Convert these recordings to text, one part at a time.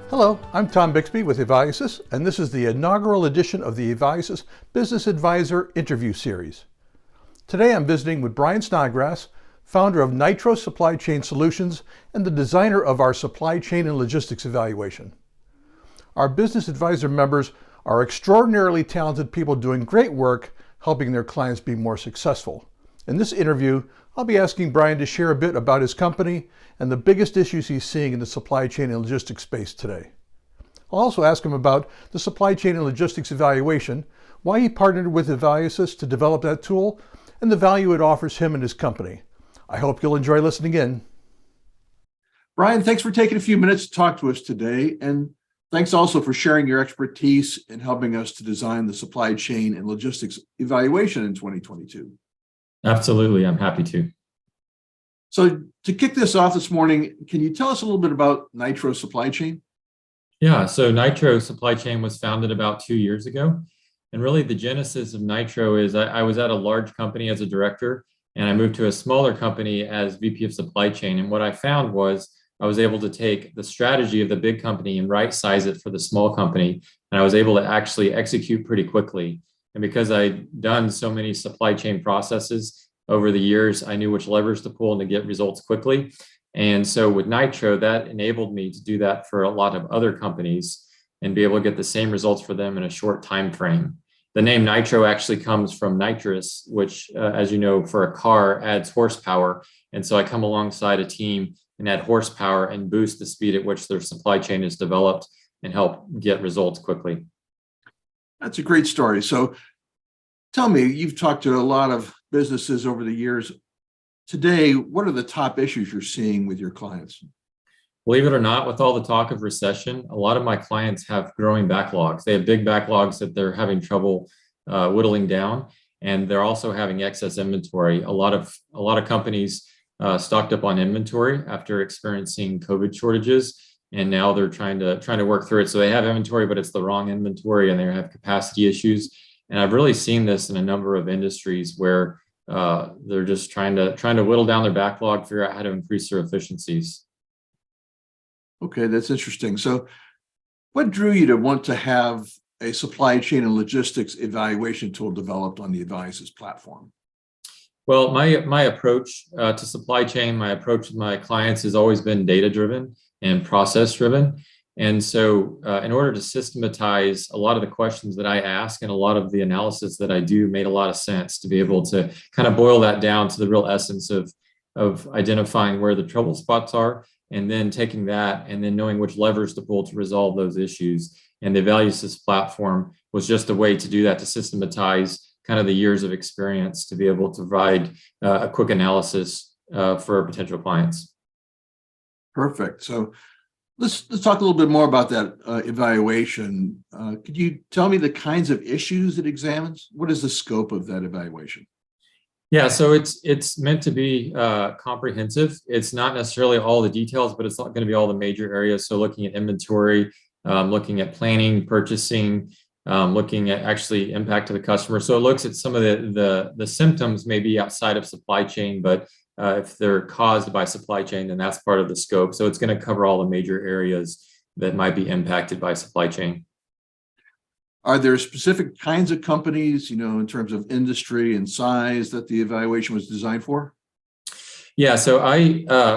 Hello, I'm Tom Bixby with EvaluSys, and this is the inaugural edition of the EvaluSys Business Advisor Interview Series. Today I'm visiting with Brian Snodgrass, founder of Nitro Supply Chain Solutions and the designer of our supply chain and logistics evaluation. Our business advisor members are extraordinarily talented people doing great work helping their clients be more successful. In this interview, I'll be asking Brian to share a bit about his company and the biggest issues he's seeing in the supply chain and logistics space today. I'll also ask him about the supply chain and logistics evaluation, why he partnered with EvaluSys to develop that tool, and the value it offers him and his company. I hope you'll enjoy listening in. Brian, thanks for taking a few minutes to talk to us today, and thanks also for sharing your expertise in helping us to design the supply chain and logistics evaluation in 2022. Absolutely, I'm happy to. So to kick this off this morning, can you tell us a little bit about Nitro Supply Chain? Yeah, so Nitro Supply Chain was founded about 2 years ago. And really the genesis of Nitro is I was at a large company as a director, and I moved to a smaller company as VP of Supply Chain. And what I found was I was able to take the strategy of the big company and right size it for the small company. And I was able to actually execute pretty quickly. And because I'd done so many supply chain processes over the years, I knew which levers to pull and to get results quickly. And so with Nitro, that enabled me to do that for a lot of other companies and be able to get the same results for them in a short time frame. The name Nitro actually comes from nitrous, which, as you know, for a car adds horsepower. And so I come alongside a team and add horsepower and boost the speed at which their supply chain is developed and help get results quickly. That's a great story. So tell me, you've talked to a lot of businesses over the years. Today, what are the top issues you're seeing with your clients? Believe it or not, with all the talk of recession, a lot of my clients have growing backlogs. They have big backlogs that they're having trouble whittling down, and they're also having excess inventory. A lot of companies stocked up on inventory after experiencing COVID shortages, and now they're trying to work through it. So they have inventory, but it's the wrong inventory, and they have capacity issues. And I've really seen this in a number of industries where they're just trying to whittle down their backlog, figure out how to increase their efficiencies. Okay, that's interesting. So what drew you to want to have a supply chain and logistics evaluation tool developed on the EvaluSys platform? Well, my approach to supply chain, my approach with my clients has always been data-driven and process-driven. And so in order to systematize a lot of the questions that I ask and a lot of the analysis that I do made a lot of sense to be able to kind of boil that down to the real essence of identifying where the trouble spots are, and then taking that and then knowing which levers to pull to resolve those issues. And the EvaluSys platform was just a way to do that, to systematize kind of the years of experience to be able to provide a quick analysis for potential clients. Perfect. So let's talk a little bit more about that evaluation. Could you tell me the kinds of issues it examines? What is the scope of that evaluation? Yeah, so it's meant to be comprehensive. It's not necessarily all the details, but it's not going to be all the major areas. So looking at inventory, looking at planning, purchasing, looking at actually impact to the customer. So it looks at some of the symptoms maybe outside of supply chain, but if they're caused by supply chain, then that's part of the scope. So it's going to cover all the major areas that might be impacted by supply chain. Are there specific kinds of companies, in terms of industry and size that the evaluation was designed for? Yeah, so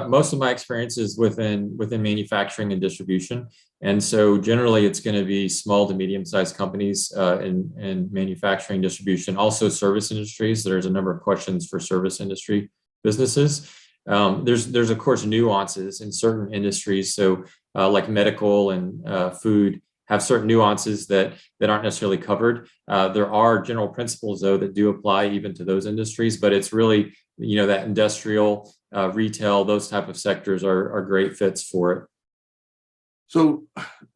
most of my experience is within manufacturing and distribution. And so generally it's going to be small to medium-sized companies in manufacturing, distribution, also service industries. There's a number of questions for service industry businesses. There's of course nuances in certain industries. So like medical and food have certain nuances that aren't necessarily covered. There are general principles though that do apply even to those industries, but it's really, that industrial, retail, those type of sectors are great fits for it. So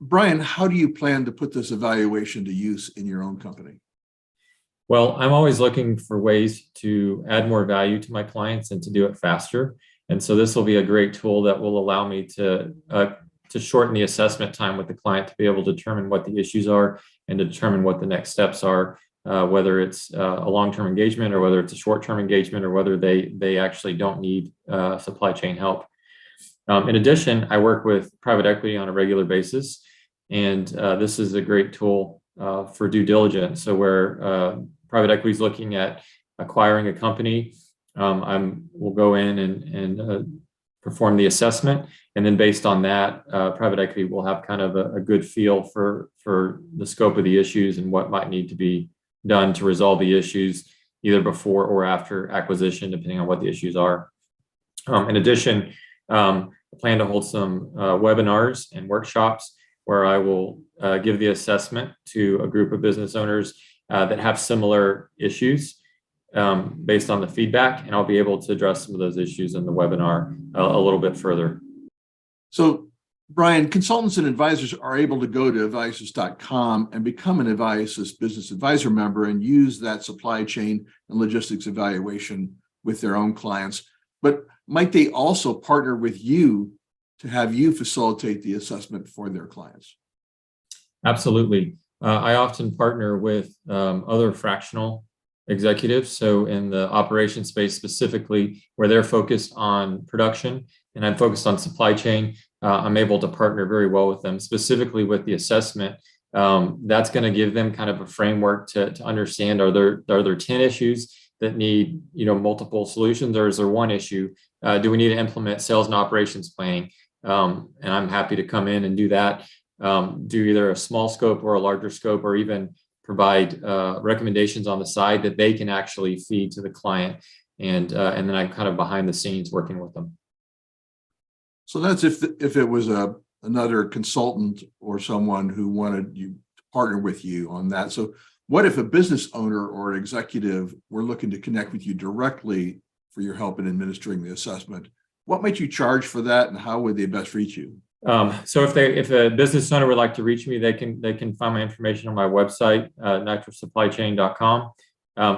Brian, how do you plan to put this evaluation to use in your own company? Well, I'm always looking for ways to add more value to my clients and to do it faster. And so this will be a great tool that will allow me to shorten the assessment time with the client to be able to determine what the issues are and to determine what the next steps are, whether it's a long-term engagement or whether it's a short-term engagement or whether they actually don't need supply chain help. In addition, I work with private equity on a regular basis, and this is a great tool for due diligence. So where private equity is looking at acquiring a company, we'll go in and perform the assessment, and then based on that, private equity will have kind of a good feel for the scope of the issues and what might need to be done to resolve the issues, either before or after acquisition, depending on what the issues are. In addition, I plan to hold some webinars and workshops where I will give the assessment to a group of business owners that have similar issues based on the feedback, and I'll be able to address some of those issues in the webinar a little bit further. So, Brian, consultants and advisors are able to go to EvaluSys.com and become an EvaluSys Business Advisor member and use that supply chain and logistics evaluation with their own clients. But might they also partner with you to have you facilitate the assessment for their clients? Absolutely. I often partner with other fractional executives. So in the operations space specifically, where they're focused on production and I'm focused on supply chain, I'm able to partner very well with them, specifically with the assessment. That's going to give them kind of a framework to understand, are there 10 issues that need multiple solutions, or is there one issue? Do we need to implement sales and operations planning? And I'm happy to come in and do that, do either a small scope or a larger scope, or even provide recommendations on the side that they can actually feed to the client. And then I'm kind of behind the scenes working with them. So that's if it was another consultant or someone who wanted you to partner with you on that. So what if a business owner or an executive were looking to connect with you directly for your help in administering the assessment? What might you charge for that, and how would they best reach you? So if a business owner would like to reach me, they can find my information on my website, nitrosupplychain.com,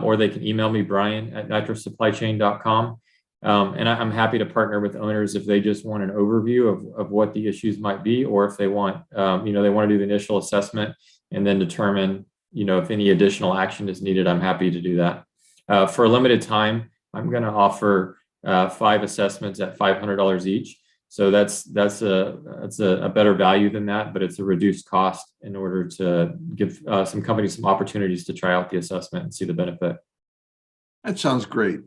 or they can email me, brian@nitrosupplychain.com. And I'm happy to partner with owners if they just want an overview of what the issues might be, or if they want, they want to do the initial assessment and then determine, if any additional action is needed. I'm happy to do that. For a limited time, I'm going to offer 5 assessments at $500 each. So that's a better value than that, but it's a reduced cost in order to give some companies some opportunities to try out the assessment and see the benefit. That sounds great.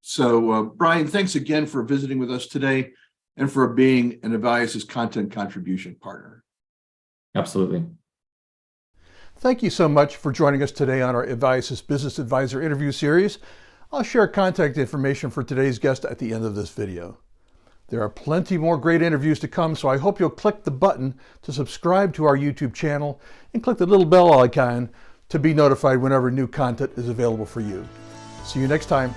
So, Brian, thanks again for visiting with us today and for being an EvaluSys content contribution partner. Absolutely. Thank you so much for joining us today on our EvaluSys Business Advisor interview series. I'll share contact information for today's guest at the end of this video. There are plenty more great interviews to come, so I hope you'll click the button to subscribe to our YouTube channel and click the little bell icon to be notified whenever new content is available for you. See you next time.